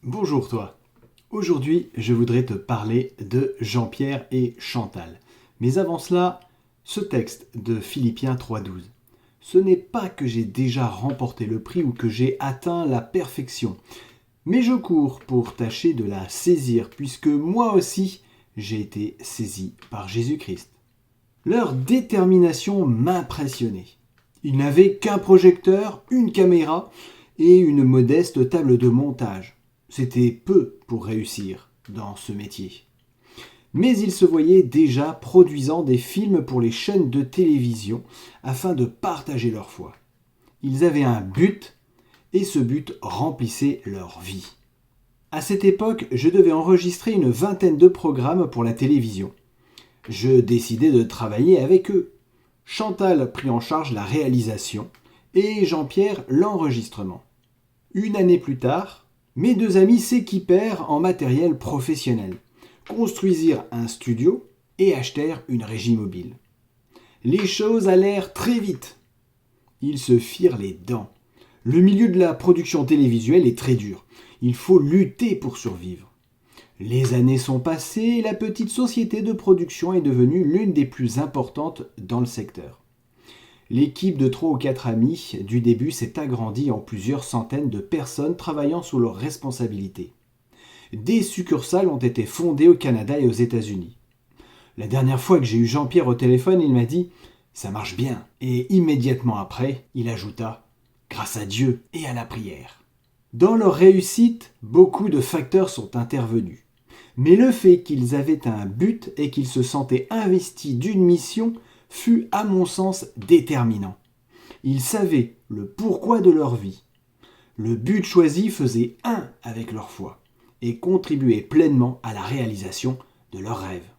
Bonjour toi. Aujourd'hui, je voudrais te parler de Jean-Pierre et Chantal. Mais avant cela, ce texte de Philippiens 3,12. Ce n'est pas que j'ai déjà remporté le prix ou que j'ai atteint la perfection, mais je cours pour tâcher de la saisir, puisque moi aussi, j'ai été saisi par Jésus-Christ. Leur détermination m'impressionnait. Ils n'avaient qu'un projecteur, une caméra et une modeste table de montage. C'était peu pour réussir dans ce métier. Mais ils se voyaient déjà produisant des films pour les chaînes de télévision afin de partager leur foi. Ils avaient un but et ce but remplissait leur vie. À cette époque, je devais enregistrer une vingtaine de programmes pour la télévision. Je décidai de travailler avec eux. Chantal prit en charge la réalisation et Jean-Pierre l'enregistrement. Une année plus tard, mes deux amis s'équipèrent en matériel professionnel, construisirent un studio et achetèrent une régie mobile. Les choses allèrent très vite. Ils se firent les dents. Le milieu de la production télévisuelle est très dur. Il faut lutter pour survivre. Les années sont passées et la petite société de production est devenue l'une des plus importantes dans le secteur. L'équipe de 3 ou 4 amis du début s'est agrandie en plusieurs centaines de personnes travaillant sous leur responsabilité. Des succursales ont été fondées au Canada et aux États-Unis. La dernière fois que j'ai eu Jean-Pierre au téléphone, il m'a dit « ça marche bien » et immédiatement après, il ajouta « grâce à Dieu et à la prière ». Dans leur réussite, beaucoup de facteurs sont intervenus. Mais le fait qu'ils avaient un but et qu'ils se sentaient investis d'une mission fut, à mon sens, déterminant. Ils savaient le pourquoi de leur vie. Le but choisi faisait un avec leur foi et contribuait pleinement à la réalisation de leurs rêves.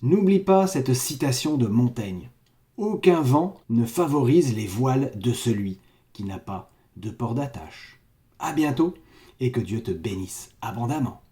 N'oublie pas cette citation de Montaigne. Aucun vent ne favorise les voiles de celui qui n'a pas de port d'attache. À bientôt et que Dieu te bénisse abondamment.